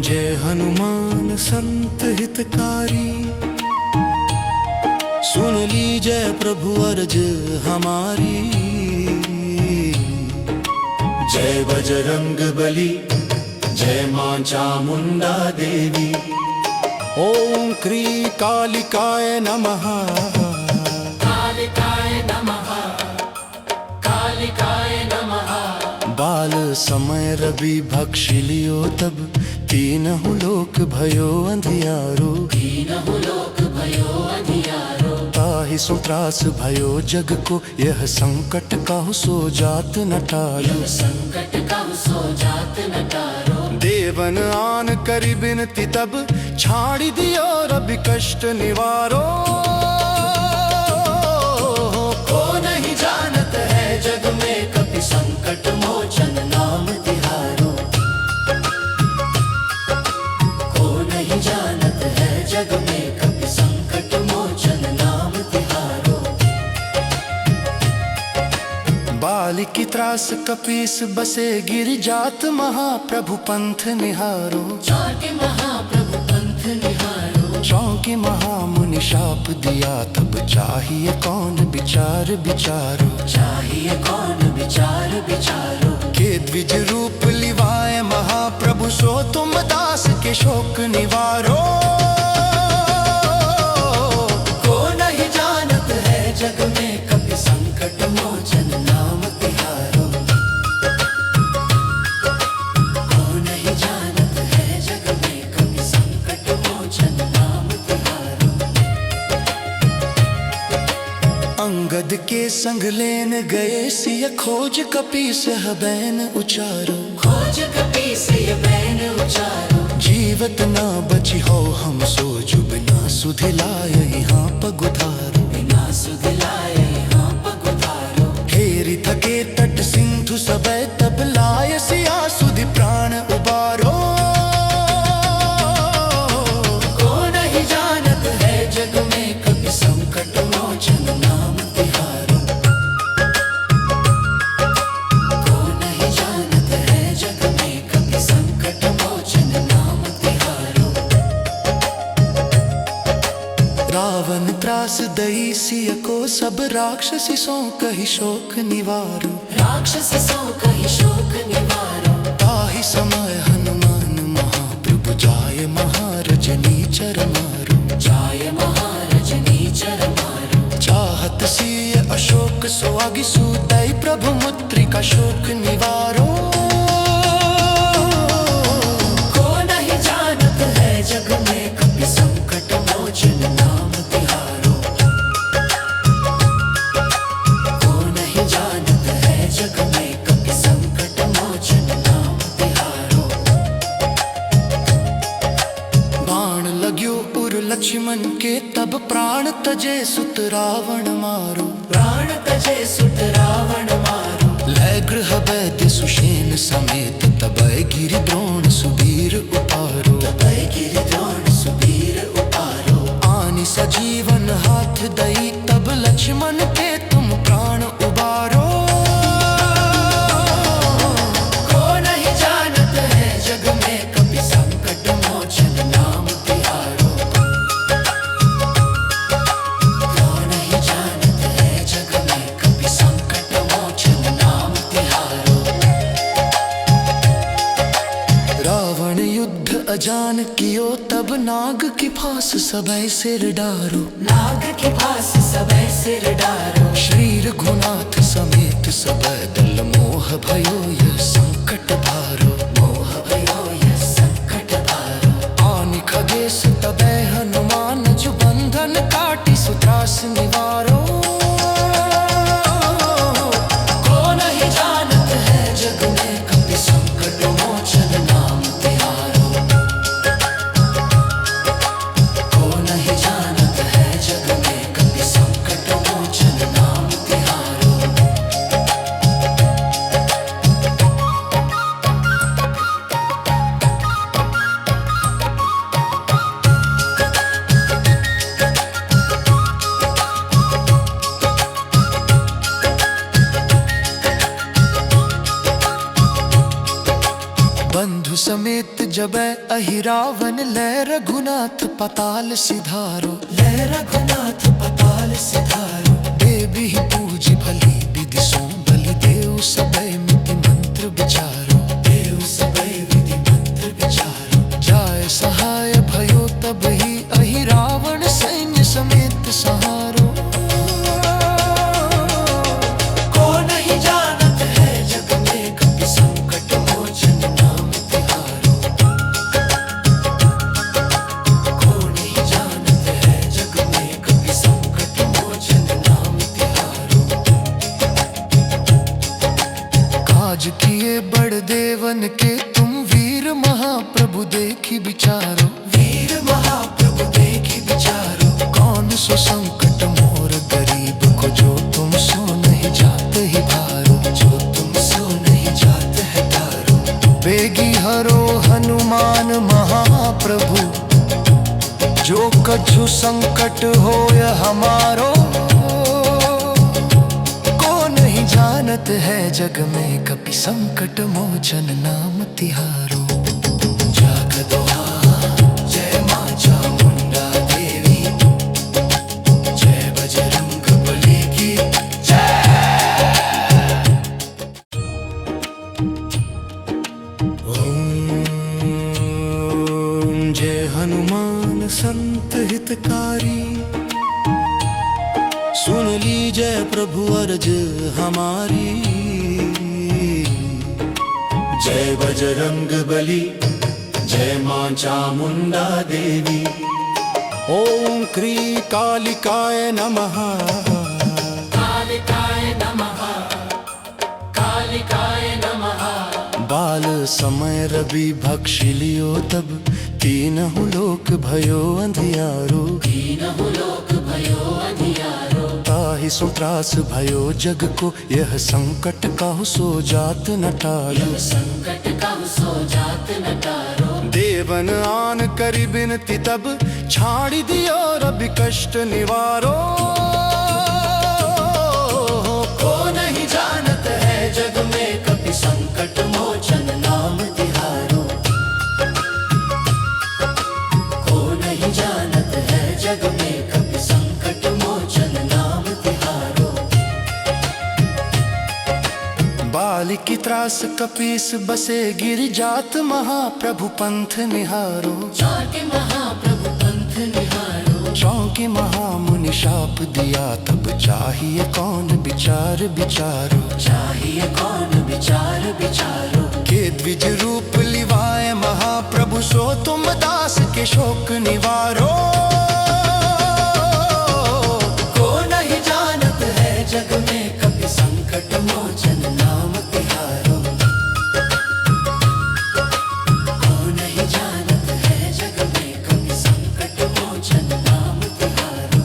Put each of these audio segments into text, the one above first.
जय हनुमान संत हितकारी, सुन लीजय प्रभु अर्ज हमारी। जय बजरंग बली, जय मां चामुंडा देवी। ओम क्री कालिकाय नमः। कालिकाय नमः, कालिकाय नमः। बाल समय रवि भक्षि लियो तब, तीनहु लोक भयो अंधियारो। तीनहु लोक भयो अंधियारो। ताहि सो त्रास भयो जग को, यह संकट काहु सो जात न टारो। संकट काहु सो जात न टारो। देवन आन करि बिनती तब, छाड़ी दियो रवि कष्ट निवारो। को नहीं जानत है जग में, कपि संकट मोचन नाम तिहारो। को नहीं जानत है जग में, कपि संकट मोचन नाम तिहारो। बाल की त्रास कपीस बसे, गिर जात महाप्रभु पंथ निहारो। जाके महाप्रभु पंथ निहारो। चौंके महामुनि शाप दिया तब, चाहिए कौन विचार विचारो। चाहिए कौन विचार विचारो। के द्विज रूप लिवाए महाप्रभु, सो तुम दास के शोक निवारो। को नहीं जानत है जग में, कपि संकट मोचन नाम तिहारो। को नहीं जानत है जग में, कपि संकट मोचन नाम तिहारो। अंगद के संग लेन गए सिय, खोज कपीस बैन उचारो। खोज कपीस बैन उचारो। जीवत ना बची हो हम सो, जुब ना सुधिलाय यहाँ पगुधारो। बिना सुधिलाय यहाँ पगुधारो। हेरि थके तट सिंधु सबय, तब लाय सिया सुधि प्राण उबारो। को नहीं जानत है जग में, कपि संकट मोचन नाम तिहारो। को नहीं जानत है जग में, कपि संकट मोचन नाम तिहारो। रावण त्रास दई सिय को, सब राक्षसी सो कहि शोक निवारो। राक्षसी सो कहि शोक निवारो। ताहि समय हनुमान महाप्रभु, जाय महारजनी चर मारो। जाय महारजनी चर मारो। चाहत सिय अशोक सुहागी, सूतै प्रभु मुद्रिका शोक निवारो। को नहीं जानत है जग में, कपि संकट मोचन नाम तिहारो। को नहीं जानत है जग में, कपि संकट मोचन नाम तिहारो। बाण लाग्यो उर लक्ष्मण के, तब प्राण तजे सुत रावण मारो। प्राण तजे सुत रावण मारो। लय गृह वैद्य सुषेण समेत, तबै गिरि द्रोण सुबीर उपारो। तबै गिरि द्रोण सुबीर उपारो। आनि सजीवन हाथ दई, तब लक्ष्मण के तुम प्राण उबारो। को नहीं जानत है जग में, कपि संकट मोचन नाम तिहारो। को नहीं जानत है जग में, कपि संकट मोचन नाम तिहारो। रावण युद्ध अजान कियो, तब नाग की फांस सबै सिर डारो। नाग की फांस सबै सिर डारो। श्री रघुनाथ समेत सबै दल, मोह भयो यह संकट भारो। मोह भयो यह संकट भारो। आनि खगेश तबै हनुमान, जो बंधन काटि सुत्रास निवारो। को नहीं जानत है जग में, कपि संकट मोचन नाम तिहारो। को नहीं जानत है जग में, कपि संकट मोचन नाम तिहारो। सिंधु समेत जब अहिरावन लय रघुनाथ पताल सिधारो, लय रघुनाथ पताल सिधारो। देवी पूजी भली विधि सो बलि देव सबय मिति मंत्र विचारो, देव सबय विधि मंत्र विचारो। जाय सहाय भयो तब ही अहिरावण सैन्य समेत सहारो। आज किए बड़ देवन के तुम वीर महाप्रभु देखी विचारो, वीर महाप्रभु देखी विचारो। कौन सो संकट मोर गरीब को जो तुम सो नहीं जाते ही भारो, जो तुम सो नहीं जाते है तारो। बेगी हरो हनुमान महाप्रभु, जो कछु संकट होय हमारो। जानत है जग में कपि संकट मोचन नाम तिहारो। जाग दोहा जय मां चामुंडा देवी, जय बजरंग बली की जय। ओम जय हनुमान संत हितकारी, सुन लीजय प्रभु अर्ज हमारी। जय बजरंग बली, जय मां चामुंडा देवी। ओम क्री कालिकाय नमः, कालिकाय नमः, कालिकाय नमः। बाल समय रवि भक्षि लियो तब, तीनहु लोक भयो अंधियारो, तीनहु लोक भयो अंधियारो। ताहि सो त्रास भयो जग को, यह संकट काहु सो जात न टारो, संकट काहु सो जात न टारो। देवन आन करि बिनती तब, छाड़ी दियो रवि कष्ट निवारो। को नहीं जानत है जग में कपि संकट मोचन नाम तिहारो। को नहीं जानत है जग में कपि संकट मोचन नाम तिहारो। बाल की त्रास कपीस बसे गिर जात, महाप्रभु पंथ निहारो, जाके महाप्रभु पंथ निहारो। चौंके महामुनि शाप दिया तब, चाहिए कौन विचार विचारो, चाहिए कौन विचार विचारो। के द्विज रूप लिवाए महाप्रभु, सो तुम दास के शोक निवारो। को नहीं जानत है जग में कपि संकट मोचन नाम तिहारो। को नहीं जानत है जग में कपि संकट मोचन नाम तिहारो।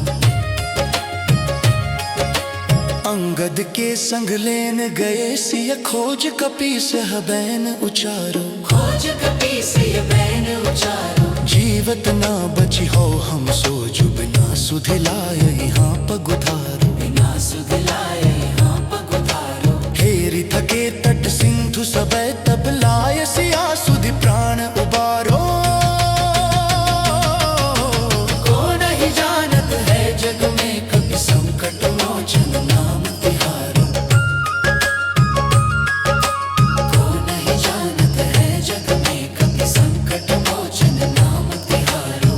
अंगद के संग लेन गए सिय, खोज कपीस बैन उचारो, खोज कपीस बैन उचारो। जीवत ना बची हो हम सो जुब, ना सुधिलाय यहाँ पगुधारो, बिना सुधिलाय यहाँ पगुधारो। हेरि थके तट सिंधु सबय तब, लाय सिया सुधि प्राण उबारो। को नहीं जानत है जग में कपि संकट मोचन नाम तिहारो। को नहीं जानत है जग में कपि संकट मोचन नाम तिहारो।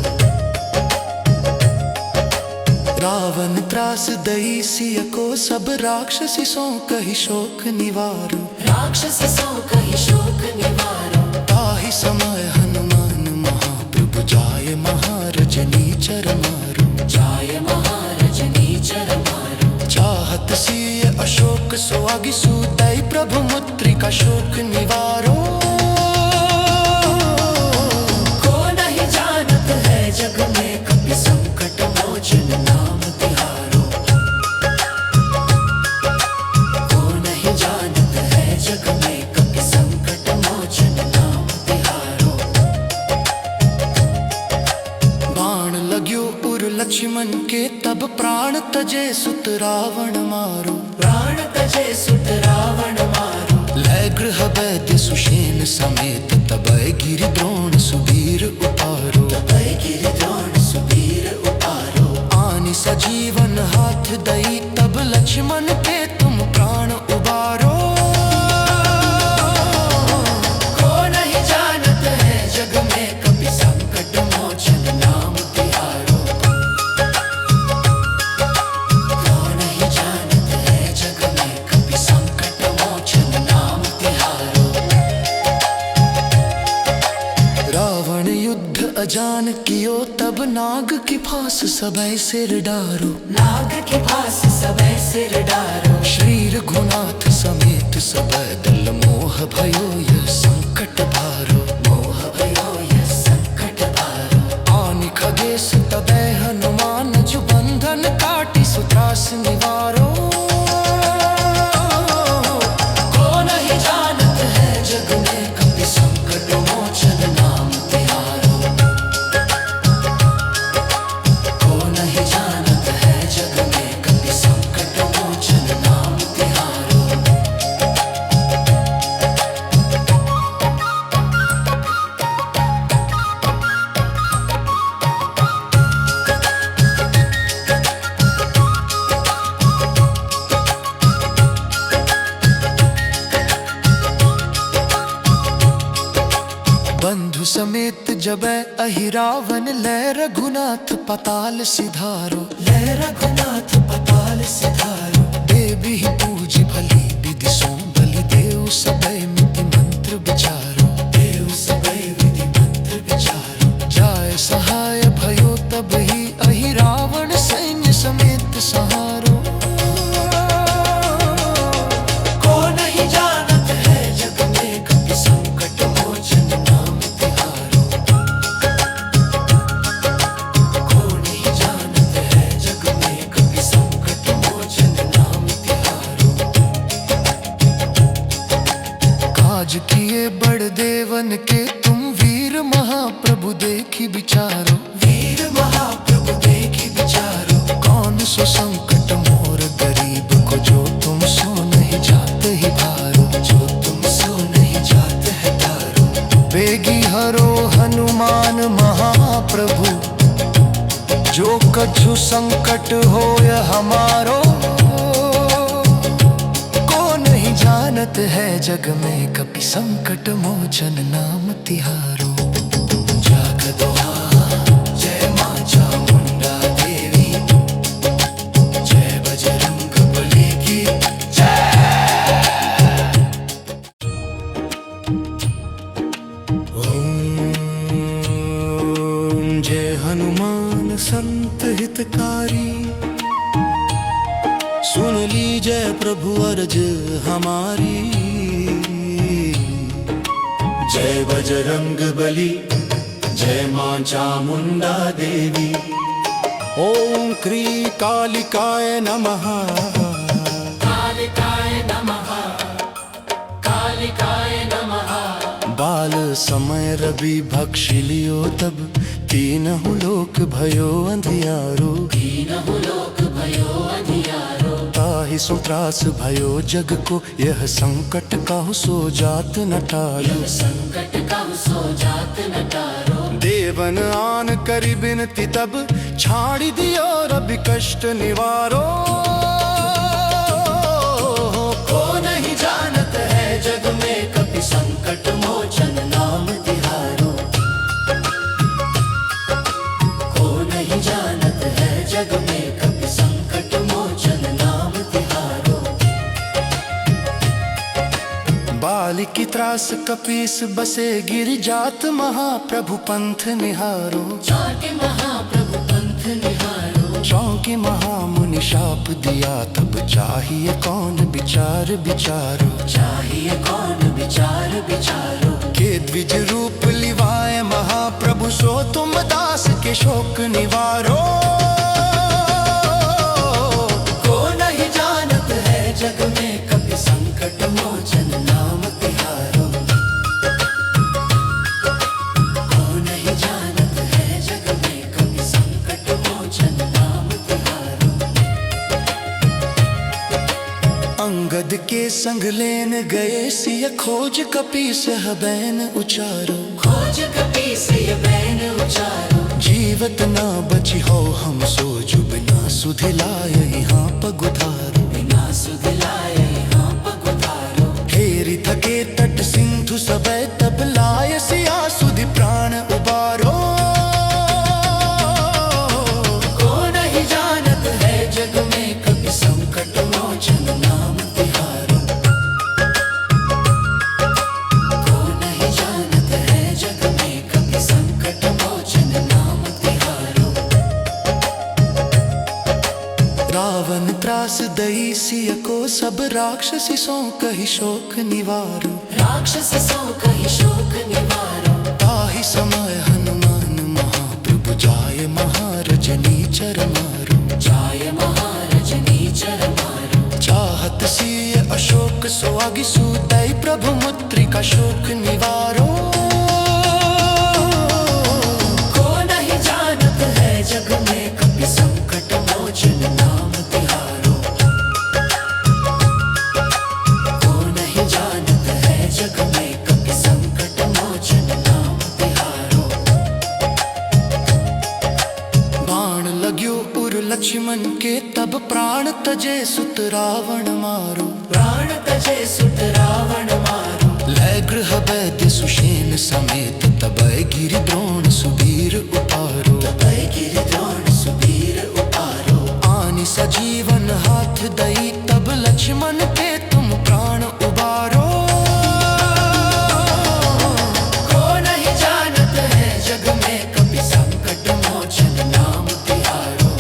रावण त्रास दई सिय को, सब राक्षसी सो कहि शोक निवारो, राक्षसी सो कहि शोक निवारो। ताहि समय हनुमान महाप्रभु, जाय महारजनी चर मारो, जाय महारजनी चर मारो। चाहत सिय अशोक सुहागी, सुतई प्रभु मुद्रिका शोक निवारो। को नहीं जानत है जग में कपि संकट मोचन नाम तिहारो। को नहीं जानत है जग में कपि संकट मोचन नाम तिहारो। बाण लग्यो उर लक्ष्मण के तब, प्राण तजे सुत रावण मारो, प्राण तजे सुत रावण मारो। लय गृह वैद्य सुषेण समेत तबै गिरि द्रोण सुबीर उतारो, तबै गिरि द्रोण सुबीर उतारो। आनि सजीवन हाथ दई तब लक्ष्मण के तुम प्राण उबारो। को नहीं जानत है जग में कभी संकट मोचन नाम तिहारो। को नहीं जानत है जग में कभी संकट मोचन नाम तिहारो। रावण युद्ध अजान कियो तब नाग की फांस सबै सिर डारो, नाग की फांस सबै सिर डारो। श्री रघुनाथ समेत सबै दल मोह भयो यह संकट भारो, मोह भयो यह संकट भारो। आनि खगेश तबै हनुमान जो बंधन काटी सुत्रास निवारो। को नहीं जानत है जग में कभी संकट मोचन नाम तिहारो। को नहीं जानत है जग में कभी संकट मोचन नाम तिहारो। बंधु समेत जबै अहिरावन लय रघुनाथ पताल सिधारो, लय रघुनाथ पताल सिधारो। देवी पूजी भली विधि सो बलि देव सबै मिति मंत्र विचारो, देव सबै विधि मंत्र विचारो। जाय सहाय भयो तब ही अहिरावण सैन्य समेत सहारो। को नहीं जानत है जग में कभी संकट मोचन नाम तिहारो। को नहीं जानत है जग में कभी संकट मोचन नाम तिहारो। काज किए बड़ देवन के तुम वीर महाप्रभु देखी विचारो, वीर महाप्रभु देखी विचारो। कौन सो संकट मोर गरीब को जो तुम सो नहीं जात ही भारो, जो तुम सो नहीं जात है तारो। बेगी हरो हनुमान महाप्रभु जो कछु संकट होय हमारो। को नहीं जानत है जग में कभी संकट मोचन नाम तिहारो। जाग दोहा जय मां चामुंडा देवी, जय बजरंग बली की ओम जय हनुमान संत हितकारी। सुन लीजय प्रभु अर्ज हमारी। जय बजरंग बली जय मां चामुंडा देवी। ओम क्री कालिकाय नमः, कालिकाय नमः, कालिकाय नमः। बाल समय रवि भक्षि लियो तब तीनहु लोक भयो अंधियारो, तीनहु लोक भयो अंधियारो। ताहि सो त्रास भयो जग को यह संकट काहु सो जात न टारो, संकट काहु सो जात न टारो। देवन आन करि बिनती तब छाड़ी दियो रवि कष्ट निवारो। को नहीं जानत है जग में कभी संकट मोचन नाम तिहारो। को नहीं जानत है जग में कभी संकट मोचन नाम तिहारो। बाल की त्रास कपीस बसे गिर जात महाप्रभु पंथ निहारो, जाके महाप्रभु पंथ निहारो। चौके महामुनि शाप दिया तब चाहिए कौन विचार विचारो, चाहिए कौन विचार विचारो। के द्विज रूप लिवाए महाप्रभु सो तुम दास के शोक निवारो। को नहीं जानत है जग में कभी संकट मोचन नाम तिहारो। को नहीं जानत है जग में कभी संकट मोचन नाम तिहारो। अंगद के संग संग लेन गए सिय खोज कपी से बैन उचारो, खोज कपी से बैन उचारो। जीवत ना बची हो हम सोजु बिना सुधिलाए यहाँ पगुधारो, बिना सुधिलाए यहाँ पगुधारो। हेरी थके तट सिंधु सबे तब लाय सिया सुधि प्राण उबारो। को नहीं जानत है जग में कभी संकट मोचन नाम तिहारो। को नहीं जानत है जग में कभी संकट मोचन नाम तिहारो। रावण त्रास दई सिय को सब राक्षसी सो कही शोक निवारो, राक्षस सो कही शोक निवारो। ताहि समय हनुमान महाप्रभु जाय महारजनी चर मारो, जाय महारजनी चर मारो। चाहत सिय अशोक सुआगि सुदय प्रभु मुद्रिका शोक निवारो। को नहीं जानत है जग में कभी संकट मोचन नाम तिहारो। को नहीं जानत है जग में कभी संकट मोचन नाम तिहारो। बाण लग्यो उर लक्ष्मण के तब प्राण तजे सुत रावण मारो, प्राण तजे सुत रावण मारो। लय गृह वैद्य सुषेण समेत तबय गिरि द्रोण सुबीर उतारो, तबय गिरि द्रोण सुबीर उतारो। आनि सजीवन हाथ दई तब लक्ष्मण के तुम प्राण उबारो। को नहीं जानत है जग में कभी संकट मोचन नाम तिहारो।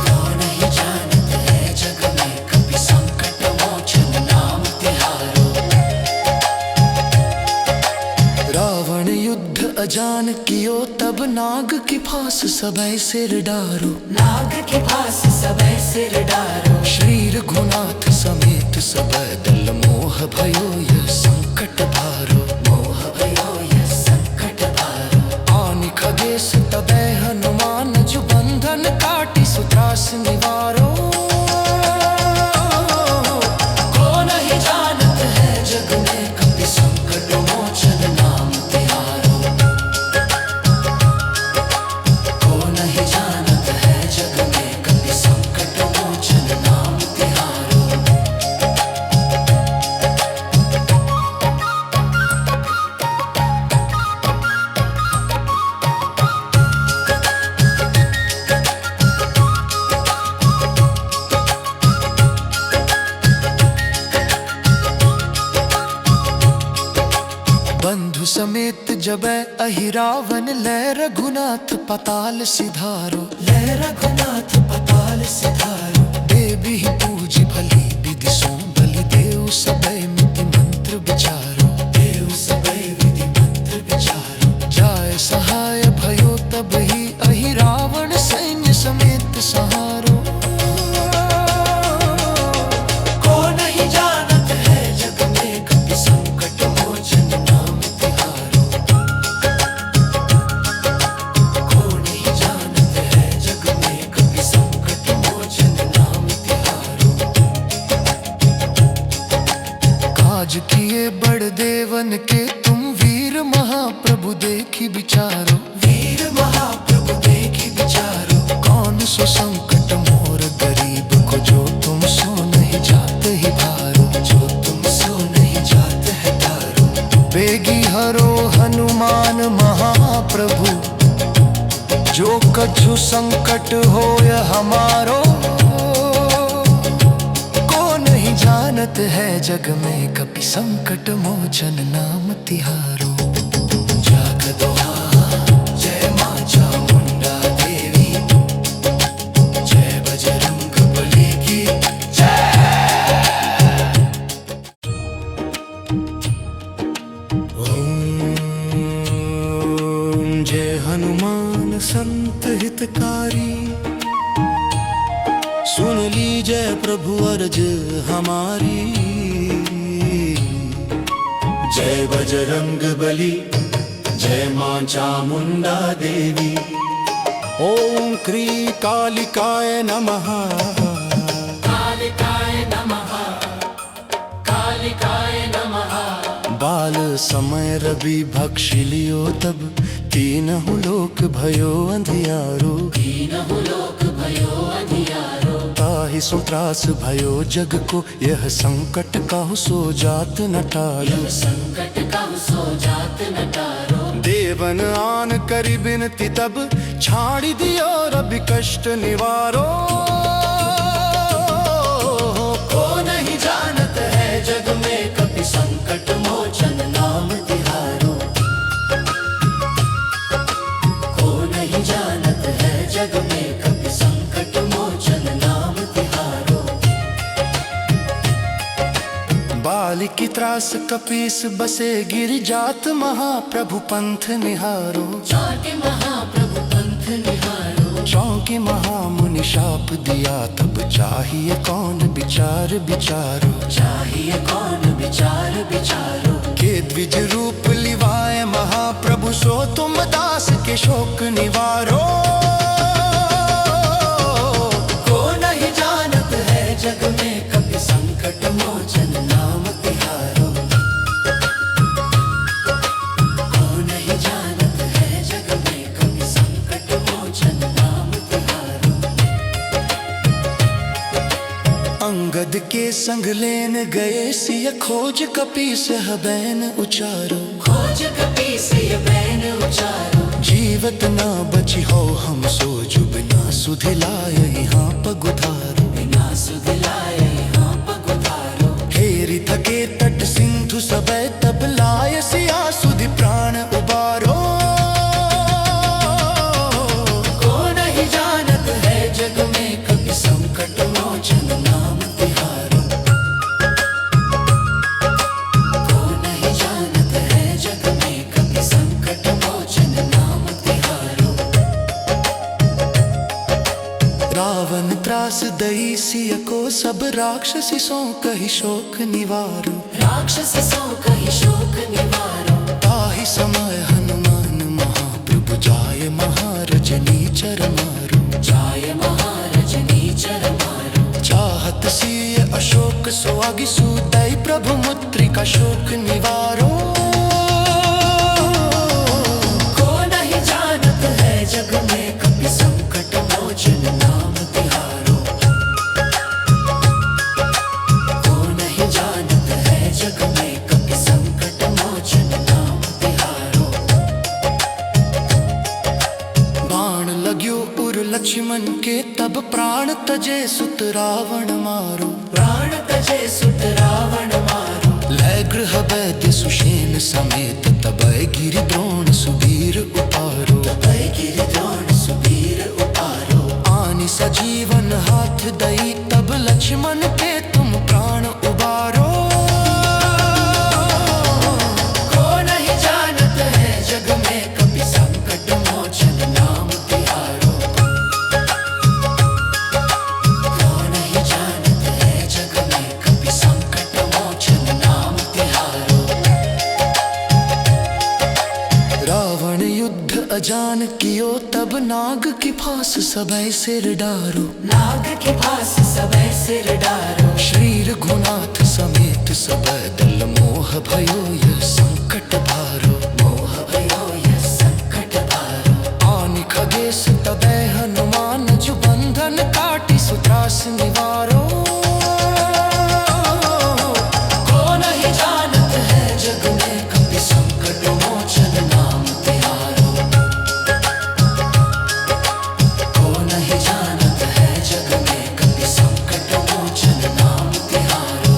को नहीं जानत है जग में कभी संकट मोचन नाम तिहारो। रावण युद्ध अजान कियो तब नाग की फांस सबय सिर डारो, नाग के पास सबय सिर डारो। श्री रघुनाथ समेत सबय दल मोह भयो यह संकट भारो, मोह भयो यह संकट भारो। आनि खगेश तबय हनुमान जो बंधन काटी सुत्रास निवारो। को नहीं जानत है जग में कभी संकट मोचन नाम तिहारो। को नहीं जानत है जग में कभी संकट मोचन नाम तिहारो। बंधु समेत जब अहिरावन लय रघुनाथ पताल सिधारो, लय रघुनाथ पताल सिधारो। देवी ही पूजी भली विधि सो बलि देव सबय मिति मंत्र विचारो, देव सबय विधि मंत्र विचारो। जाय सहाय भयो तब ही अहिरावण सैन्य समेत सहारो। को नहीं जानत है जग में कभी संकट मोचन नाम तिहारो। को नहीं जानत है जग में कभी संकट मोचन नाम तिहारो। काज किए बड़ देवन के तुम वीर महाप्रभु देखी विचारो, वीर महाप्रभु देखी विचारो। कौन सो संकट मोर गरीब को जो तुम सो नहीं जाते ही भारो, जो तुम सो नहीं जात है तारो। बेगी हरो हनुमान महाप्रभु जो कछु संकट होय हमारो। को नहीं जानत है जग में कभी संकट मोचन नाम तिहारो। जाग दोहा जय मां चामुंडा देवी, जय बजरंग बली की ओम जय हनुमान संत हितकारी, सुन लीजय प्रभु अर्ज हमारी। जय बजरंग बली, जय मां चामुंडा देवी। ओम क्री कालिकाय नमः। कालिकाय बाल समय रवि भक्षि लियो तब तीनहु लोक भयो अंधियारो ताहि सो त्रास भयो जग को यह संकट काहु सो जात न टारो देवन आन करी बिनती तब छाड़ी दियो रवि कष्ट निवारो को नहीं जानत है जग में कभी संकट मोचन नाम तिहारो। को नहीं जानत है जग में कभी संकट मोचन नाम तिहारो। बाल की त्रास कपीस बसे गिर जात महाप्रभु पंथ निहारो जाके महाप्रभु पंथ निहारो। चौंकी महामुनि शाप दिया तब चाहिए कौन विचार विचारो चाहिए कौन विचार विचारो। के द्विज रूप लिवाए महाप्रभु सो तुम दास के शोक निवारो को नहीं जानत है जग में कभी संकट मोचन नाम तिहारो। को नहीं जानत है जग में कभी संकट मोचन नाम तिहारो। अंगद के संग लेन गए सिय खोज कपीस बैन उचारो खोज कपीस ये बैन उचारो। जीवत ना बची हो हम सो जुब ना सुधिलाय यहाँ पगुधारो बिना सुधिलाए यहाँ पगुधारो। हेरी थके तट सिंधु सबय तब लाय सिया सुधि प्राण उबारो को नहीं जानत है जग में कभी संकट मोचन नाम तिहारो। को नहीं जानत है जग में कभी संकट मोचन नाम तिहारो। रावण त्रास दई सिय को सब राक्षसी सो कही शोक निवारो राक्षस सो कही शोक निवारो। ताहि समय हनुमान महाप्रभु जाय महारजनी चर मारो जाय महारजनी चर मारो। चाहत सिय अशोक सुहागी सुतई प्रभु मुद्रिका शोक निवारो को नहीं जानत है जग में कभी संकट मोचन नाम तिहारो। को नहीं जानत है जग में कभी संकट मोचन नाम तिहारो। बाण लाग्यो उर लक्ष्मण के तब प्राण तजे सुत रावण मारो प्राण तजे सुत रावण मारो। लय गृह वैद्य सुषेण समेत तबय गिरि द्रोण सुबीर उतारो तबै गिरि द्रोण सुबीर उतारो। आनि सजीवन हाथ दई तब लक्ष्मण के तुम प्राण उबारो को नहीं जानत है जग में कभी संकट मोचन नाम तिहारो। को नहीं जानत है जग में कभी संकट मोचन नाम तिहारो। रावण युद्ध अजान कियो तब नाग की फांस सबय सिर डारो नाग के पास सबे सिर डारो। श्री रघुनाथ समेत सबय दल मोह भयो यह संकट भारो मोह भयो यह संकट भारो। आनि खगेश तबय हनुमान जो बंधन काटी सुत्रास निवारो को नहीं जानत है जग में कभी संकट मोचन नाम तिहारो। को नहीं जानत है जग में कभी संकट मोचन नाम तिहारो।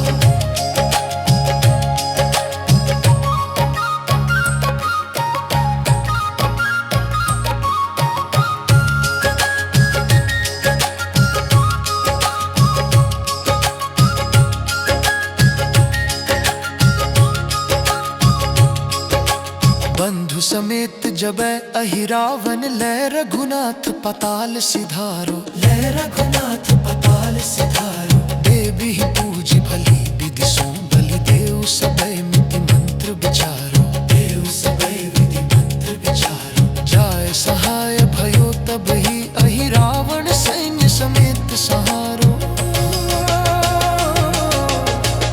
बंधु समेत जबय अहिरावन लय रघुनाथ पताल सिधारो लय रघुनाथ पताल सिधारो। देवी ही पूजी भली विधि सो बलि देव सबय मिति मंत्र विचारो देव सबे विधि मंत्र विचारो। जाय सहाय भयो तब ही अहिरावण सैन्य समेत सहारो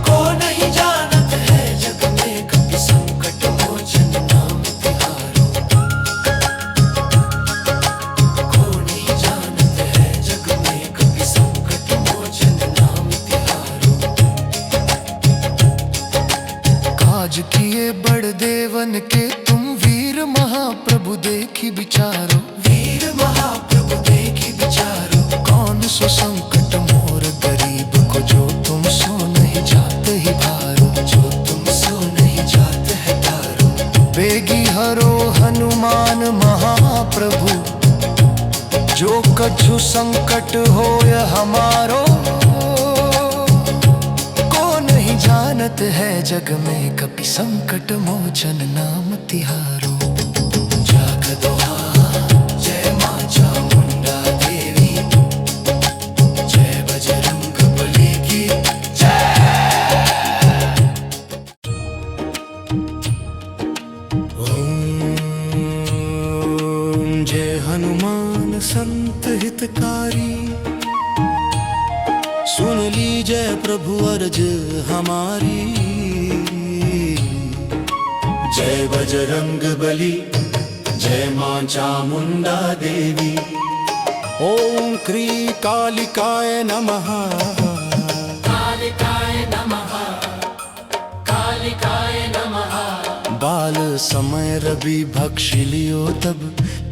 को नहीं जानत है जग में कभी संकट बन के तुम वीर महाप्रभु देखी विचारो, वीर महाप्रभु देखी विचारो। कौन सो संकट मोर गरीब को, जो तुम सो नहीं जाते ही भारो, जो तुम सो नहीं जाते है तारो। बेगी हरो हनुमान महाप्रभु, जो कछु संकट हो या हमारो। को नहीं जानत है जग में, कपि संकट मोचन नाम तिहारो। जाग दोहा जय मां चामुंडा देवी, जय बजरंग बली की ओम जय हनुमान संत हितकारी, सुन लीजय प्रभु अर्ज हमारी। जय बजरंग बली, जय मां चामुंडा देवी। ओम क्री कालिकाय नमः, कालिकाय नमः, कालिकाय नमः। बाल समय रवि भक्षि लियो तब,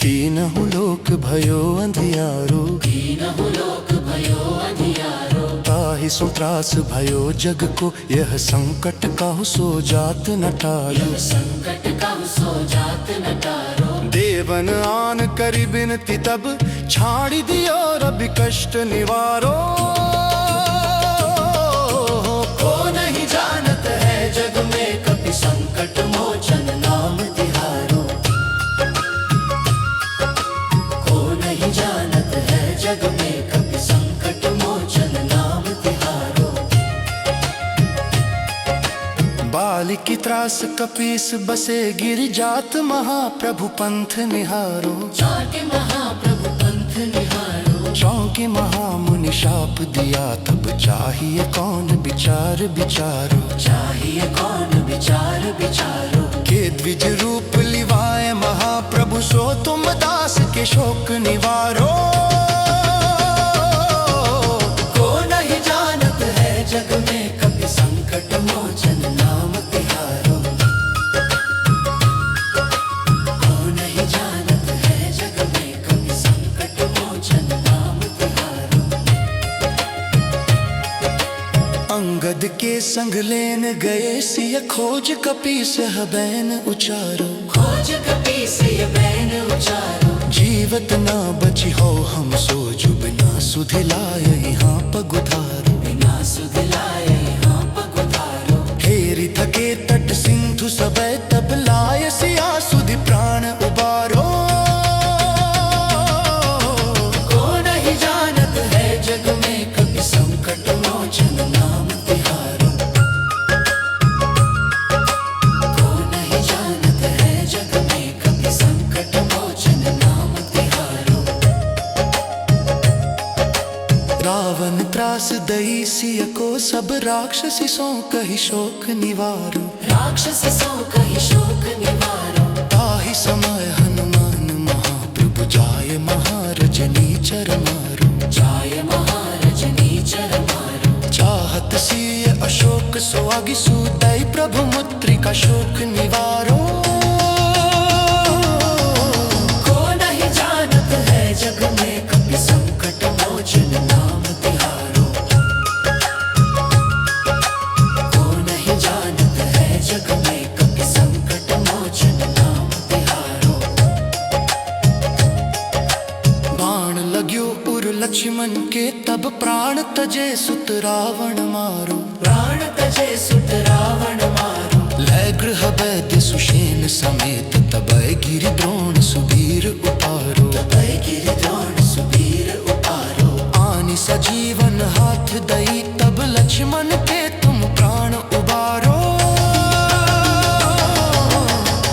तीनहु लोक भयो अंधियारो। तीनहु लोक भयो अंधियारो। ताहि सो त्रास भयो जग को, यह संकट काहु सो जात न टारो। संकट कब सो जात न टारो। देवन आन करि बिनती तब, छाड़ी दियो रवि कष्ट निवारो। को नहीं जानत है जग में, कपि संकट मोचन नाम तिहारो। को नहीं जानत है जग में, कपि संकट मोचन नाम तिहारो। बाल की त्रास कपीस बसे, गिर जात महाप्रभु पंथ निहारो। जाके महाप्रभु पंथ निहारो। चौंके महामुनि शाप दिया तब, चाहिए कौन विचार विचारो। चाहिए कौन विचार विचारो। के द्विज रूप लिवाए महाप्रभु, सो तुम दास के शोक निवारो। को नहीं जानत है जग में, कपि संकट मोचन नाम तिहारो। को नहीं जानत है जग में, कपि संकट मोचन नाम तिहारो। अंगद के संग लेन गए सिय, खोज कपीस बैन उचारो। खोज कपीस बैन उचारो। जीवत ना बची हो हम सो, जुब ना सुधिलाय यहाँ पगुधारो। बिना सुध लाए यहाँ पगुधारो। हेरि थके तट सिंधु सबय, तब लाय सिया सुधि प्राण उबारो। को नहीं जानत है जग में, कपि संकट मोचन नाम तिहारो। को नहीं जानत है जग में, कपि संकट मोचन नाम तिहारो। रावण त्रास दई सिय को, सब राक्षसी सो कहि शोक निवारो। राक्षस सो कहि शोक निवारो। ताहि समय हनुमान महाप्रभु, जाय महारजनी चर मारो। जाय महारजनी चर मारो। चाहत सिय अशोक सुहागी, सुतई प्रभु मुद्रिका शोक निवारो। को नहीं जानत है जग में, कपि संकट मोचन नाम तिहारो। को नहीं जानत है जग में, कपि संकट मोचन नाम तिहारो। बाण लाग्यो उर लक्ष्मण के, तब प्राण तजे सुत रावण मारो। प्राण तजे सुत रावण मारो। लय गृह वैद्य सुषेण समेत, तबै गिरि द्रोण सुबीर उपारो। तबै गिरि द्रोण सुबीर उपारो। आनि सजीवन हाथ दई, तब लक्ष्मण के तुम प्राण उबारो।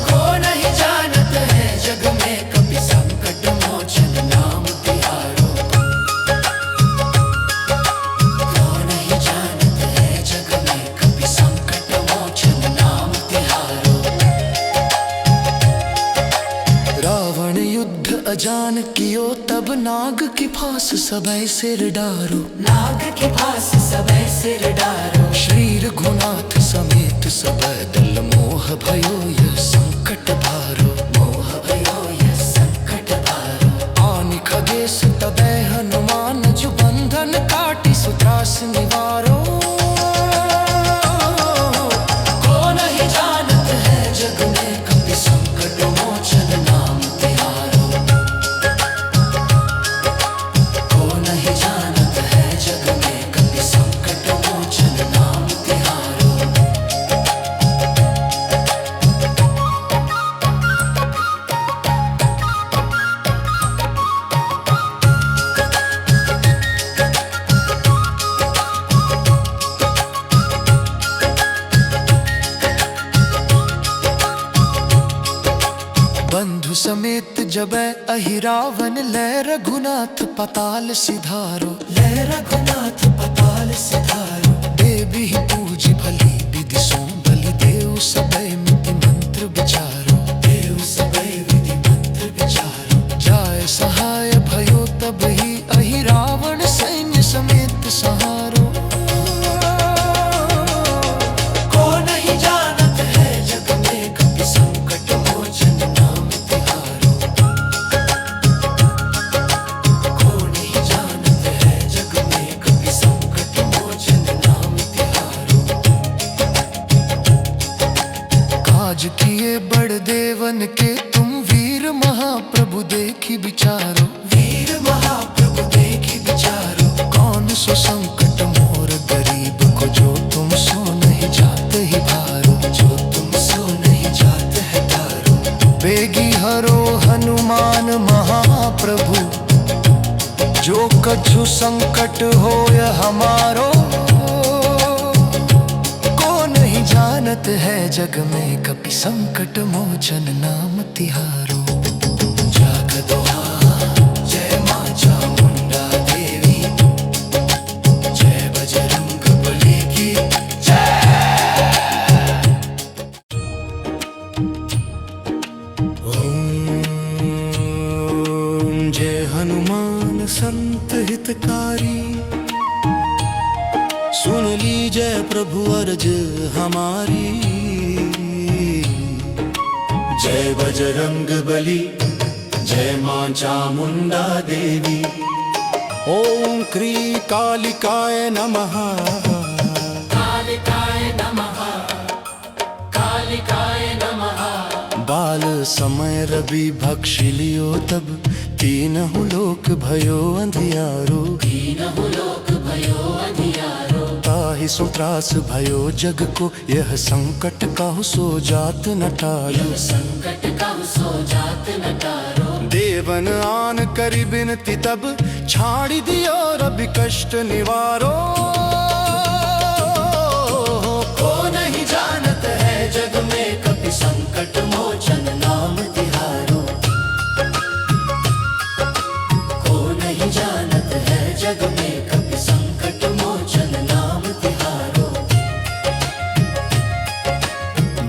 को नहीं जानत है जग में, कपि संकट मोचन नाम तिहारो। को नहीं जानत है जग में, कपि संकट मोचन नाम तिहारो। रावण युद्ध अजान कियो, तब नाग की फांस सबय सिर डारो। नाग के पास सबे सिर डारो। श्री रघुनाथ समेत सबय दल, मोह भयो यह संकट सिंधु समेत जबै अहिरावन लय रघुनाथ पताल सिधारो, लय रघुनाथ पताल सिधारो। देवी पूजी भली विधि सो भली देव सबय मिति मंत्र विचारो, देव सबय विधि मंत्र विचारो। जाय सहाय भयो तब ही अहिरावण सैन्य समेत सहारो। को नहीं जानत है जग में कपि संकट मोचन नाम तिहारो। को नहीं जानत है जग में कपि संकट मोचन नाम तिहारो। काज किए बड़ देवन के तुम वीर महाप्रभु देखी विचारो, वीर महाप्रभु देखी विचारो। कौन सो संकट मोर गरीब को जो तुम सो नहीं जाते ही भारो, जो तुम सो नहीं जात है तारो। बेगी हरो हनुमान महाप्रभु, जो कछु संकट होय हमारो। को नहीं जानत है जग में कपि संकट मोचन नाम तिहारो। जाग दोहा जय मां चामुंडा देवी, जय बजरंग बली की ओम जय हनुमान संत हितकारी, सुन लीजय प्रभु अर्ज हमारी। जय बजरंग बली, जय मां चामुंडा देवी। ओम क्री कालिकाय नमः, कालिकाय नमः, कालिकाय नमः। बाल समय रवि भक्षि लियो तब, तीनहु लोक भयो अंधियारो। तीनहु लोक भयो अंधियारो। ताहि सो त्रास भयो जग को, यह संकट काहु सो जात न टालो। संकट कब सो जात न टारो। देवन आन करि बिनती तब, छाड़ी दियो रवि कष्ट निवारो। को नहीं जानत है जग में कपि संकट मोचन नाम तिहारो। को नहीं जानत है जग में कपि संकट मोचन नाम तिहारो।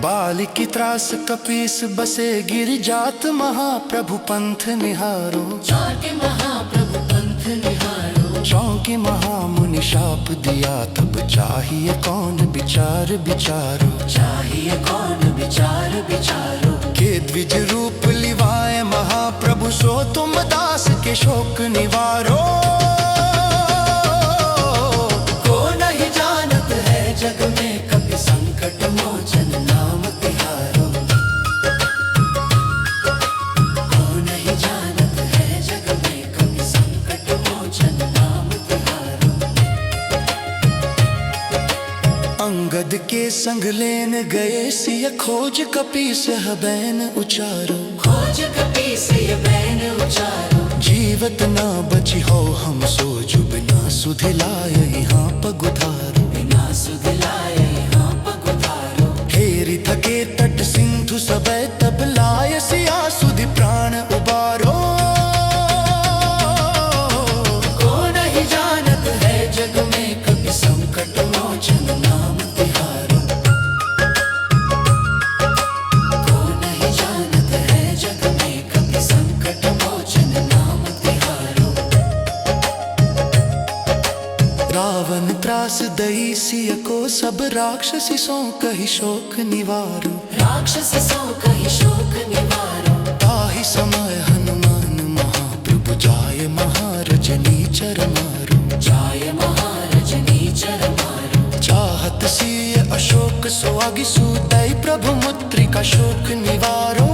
बाल की त्रास कपीस बसे गिर जात, महाप्रभु पंथ निहारो। जाके महाप्रभु पंथ निहारो। चौंके महामुनि शाप दिया तब, चाहिए कौन विचार विचारो। चाहिए कौन विचार विचारो। के द्विज रूप लिवाए महाप्रभु, सो तुम दास के शोक निवारो। को नहीं जानत है जग में कपि संकट मोचन नाम तिहारो। को नहीं जानत है जग में कपि संकट मोचन नाम तिहारो। अंगद के संग लेन गए सिय खोज, कपीस बैन उचारो। खोज कपीस ये बैन उचारो। जीवत ना बची हो हम सो, जुब ना सुधिलाय यहाँ पगुधारो। बिना सुध लाए यहाँ पगुधारो। हेरि थके तट सिंधु सबय, तब लाय सिया सुधि प्राण उबारो। को नहीं जानत है जग में कपि संकट मोचन नाम तिहारो। को नहीं जानत है जग में कपि संकट मोचन नाम तिहारो। रावण त्रास दई सिय को, सब राक्षसी सो कहि शोक निवारो। राक्षस सो कहि शोक निवारो। ताहि समय हनुमान महाप्रभु, जाय महारजनी चर मारो। जाय महारजनी चर मारो। चाहत सिय अशोक सुहागी, सूतै प्रभु मुद्रिका शोक निवारो।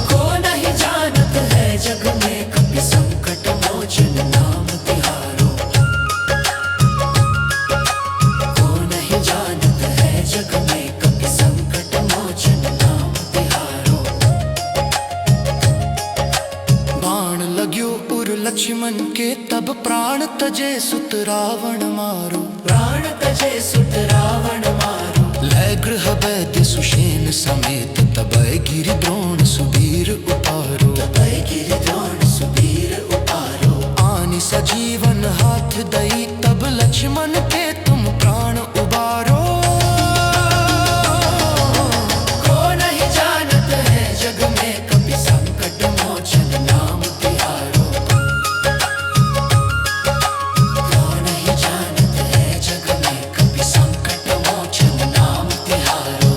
को नहीं जानत है जग में कपि संकट मोचन नाम तिहारो। को नहीं जानत है जग में कपि संकट मोचन नाम तिहारो। बाण लाग्यो उर लक्ष्मण के, तब प्राण तजे सुत रावण मारो। प्राण तजे सुत रावण मारो। लय गृह वैद्य सुषेण समेत, तब गिरि द्रोण सुबीर उतारो, गिरि द्रोण सुबीर उतारो। आनि सजीवन हाथ दई तब लक्ष्मण के तुम प्राण उबारो। को नहीं जानत है जग में कभी संकट मोचन नाम तिहारो। को नहीं जानत है जग में कभी संकट मोचन नाम तिहारो।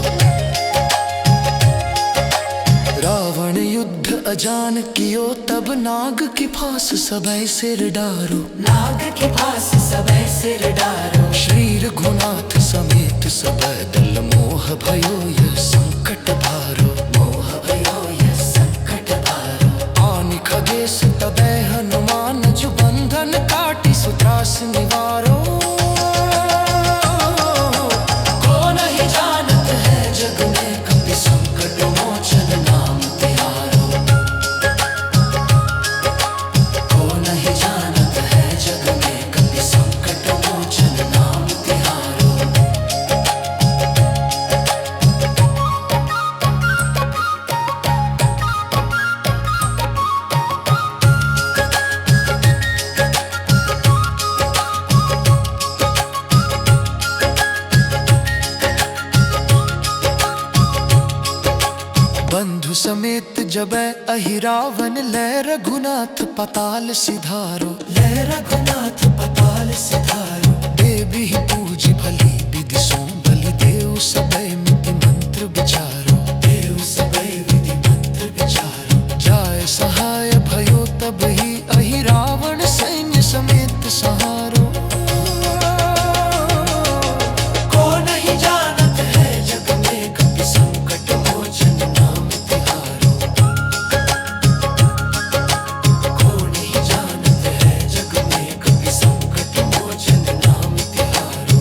रावण युद्ध अजान कियो तब नाग की फांस सबय सिर डारो। नाग के पास सबे सिर डारो। श्री रघुनाथ समेत सबय दल मोह भयो यह संकट भारो। मोह भयो यह संकट भारो। आनि खगेश तबै हनुमान जो बंधन काटी सुत्रास निवारो। को नहीं जानत है जग में कभी संकट मोचन नाम तिहारो। को नहीं जानत है जग में कभी संकट मोचन नाम तिहारो। बंधु समेत जबै अहिरावन लय रघुनाथ पताल सिधारो। लय रघुनाथ पताल सिधारो। देवी पूज भली विधि सो बलि देव सबय मिति मंत्र विचारो। देव सबे विधि मंत्र विचारो। जाय सहाय भयो तब ही अहिरावण सैन्य समेत सहारो। को नहीं जानत है जग में कभी संकट मोचन नाम तिहारो। को नहीं जानत है जग में कभी संकट मोचन नाम तिहारो।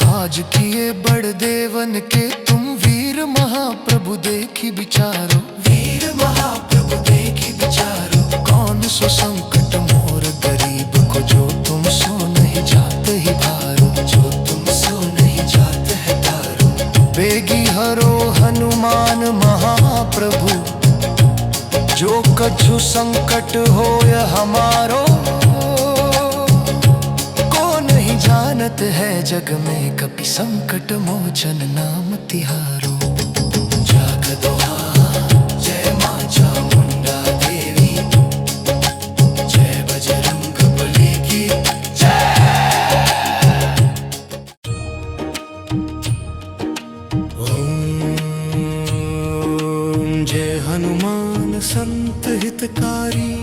काज किए बड़ देवन के तुम वीर महाप्रभु देखी विचारो। वीर महाप्रभु देखी विचारो। कौन सो संकट मोर गरीब को जो तुम सो नहीं जात ही भारो। जो तुम सो नहीं जात है तारो। बेगी हरो हनुमान महाप्रभु जो कछु संकट होय हमारो। को नहीं जानत है जग में कभी संकट मोचन नाम तिहारो। जाग दोहा जय मां चामुंडा देवी। जय बजरंग बली की ओम जय हनुमान संत हितकारी,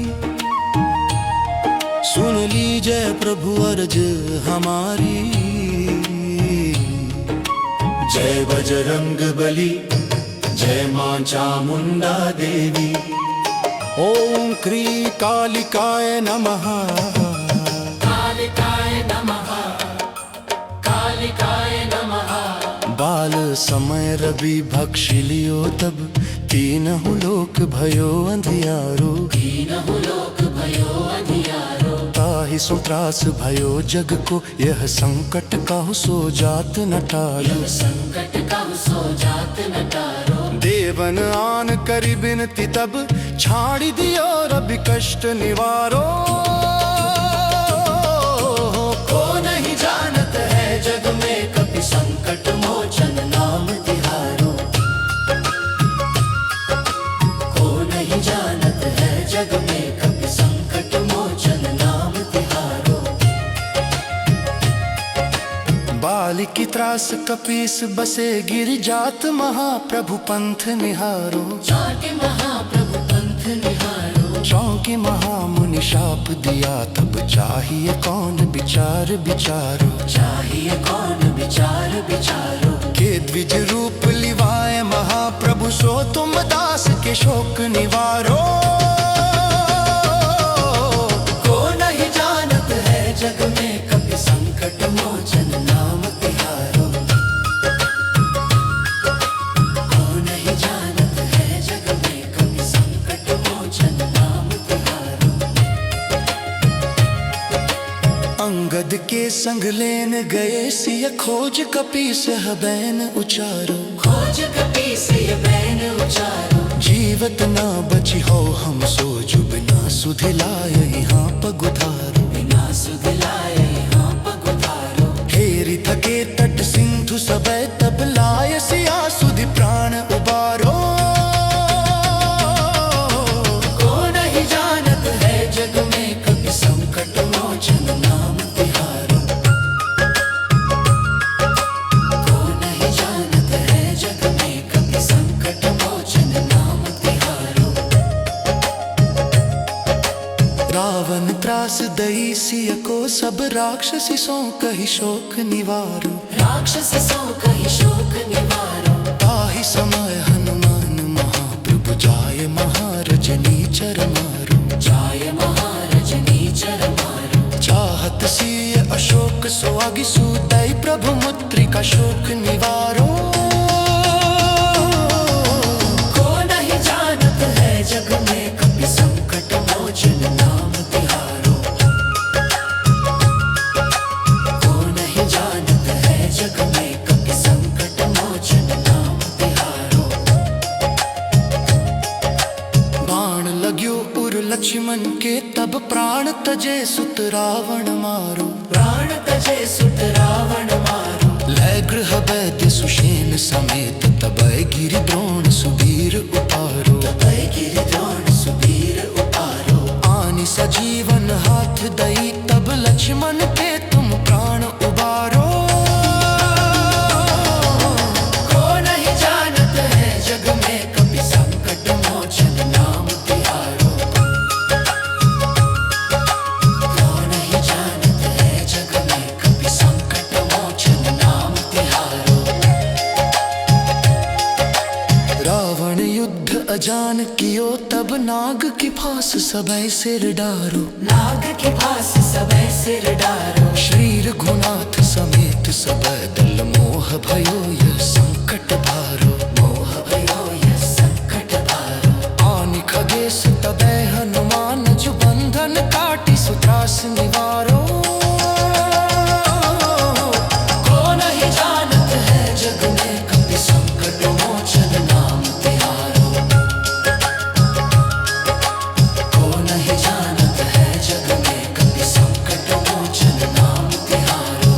सुन लीजय प्रभु अर्ज हमारी। जय बजरंग बली जय मां चामुंडा देवी। ओम क्री कालिकाय नमः। कालिकाय नमः। कालिकाय नमः। बाल समय रवि भक्षि लियो तब तीनहु लोक भयो अंधियारो। तीनहु लोक भयो अंधियारो। ताहि सो त्रास भयो जग को यह संकट काहु सो जात न टालो। संकट कहु सो जात न टारो। देवन आन करि बिनती तब छाड़ी दियो रवि कष्ट निवारो। को नहीं जानत है जग में कभी संकट मोचन नाम तिहारो। को नहीं जानत है जग में कभी संकट मोचन नाम तिहारो। बाल की त्रास कपीस बसे गिर जात महाप्रभु पंथ निहारो। जाके महाप्रभु पंथ निहारो। चौंके महामुनि शाप दिया तब चाहिए कौन विचार विचारो। चाहिए कौन विचार विचारो। के द्विज रूप लिवाए महाप्रभु सो तुम दास के शोक निवारो। को नहीं जानत है जग में कभी संकट मोचन नाम तिहारो। को नहीं जानत है जग में कभी संकट मोचन नाम तिहारो। अंगद के संग लेन गए सिय खोज कपीस बैन उचारो, खोज कपीस बैन उचारो। जीवत ना बची हो हम सोजु बिना सुधिलाय यहाँ पगुधारो, बिना सुधिलाय यहाँ पगुधारो। हेरी थके तट सिंधु सबे तब लाय सिया सुधि प्राण उबारो। को नहीं जानत है जग में कभी संकट मोचन नाम तिहारो। को नहीं जानत है जग में कभी संकट मोचन नाम तिहारो। रावण त्रास दई सिय को सब राक्षसी सो कही शोक निवारो, राक्षस सो कही शोक निवारो। ताहि समय हनुमान महाप्रभु जाय महारजनी चर मारो, जाय महारजनी चर मारो। चाहत सिय अशोक सुहागी सुदय प्रभु मुद्रिका शोक निवारो। को नहीं जानत है जग में कभी संकट मोचन नाम तिहारो। को नहीं जानत है जग में कभी संकट मोचन नाम तिहारो। बाण लाग्यो उर लक्ष्मण के तब प्राण तजे सुत रावण मारो, प्राण तजे सुत रावण मारो। लय गृह वैद्य सुषेण समेत तबय गिरि द्रोण सुबीर उतारो, तबय गिरि द्रोण सुबीर उतारो। आनि सजीवन हाथ दई तब लक्ष्मण के तुम प्राण उबारो। को नहीं जानत है जग में कभी संकट मोचन नाम तिहारो। को नहीं जानत है जग में कभी संकट मोचन नाम तिहारो। रावण युद्ध अजान कियो तब नाग की फांस सबय सिर डारो, नाग के पास सबय सिर डारो। श्री रघुनाथ समेत सबय दल मोह भयो यह संकट भारो, मोह भयो यह संकट भारो। आनि खगेश तबय हनुमान जो बंधन काटी सुत्रास निवारो। को नहीं जानत है जग में कभी संकट मोचन नाम तिहारो। को नहीं जानत है जग में कभी संकट मोचन नाम तिहारो।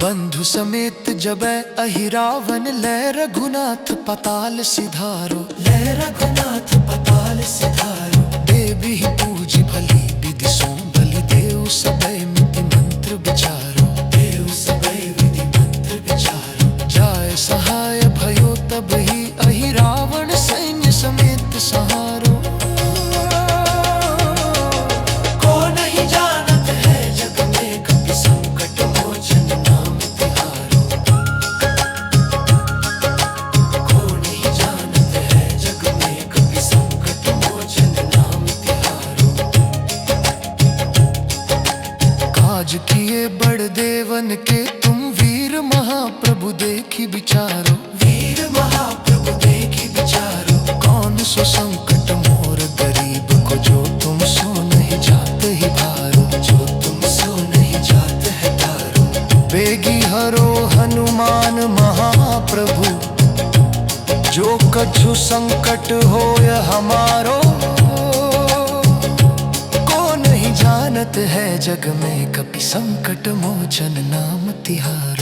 बंधु समेत जब अहिरावन लय रघुनाथ पताल सिधारो, लय रघुनाथ पताल सिधारो। देवी पूजी भली विधि सो बलि देव सबय मिति मंत्र विचारो, देव सबय विधि मंत्र विचारो। जाय सहाय भयो तब ही अहिरावण सैन्य समेत सहारो। को नहीं जानत है जग में कभी संकट मोचन नाम तिहारो। को नहीं जानत है जग में कभी संकट मोचन नाम तिहारो। काज किए बड़ देवन के तुम वीर महाप्रभु देखी विचारो, वीर महाप्रभु देखी विचारो। कौन सो संकट मोर गरीब को जो तुम सो नहीं जात ही भारो, जो तुम सो नहीं जात है तारो। बेगी हरो हनुमान महाप्रभु जो कछु संकट होय हमारो। को नहीं जानत है जग में कभी संकट मोचन नाम तिहारो।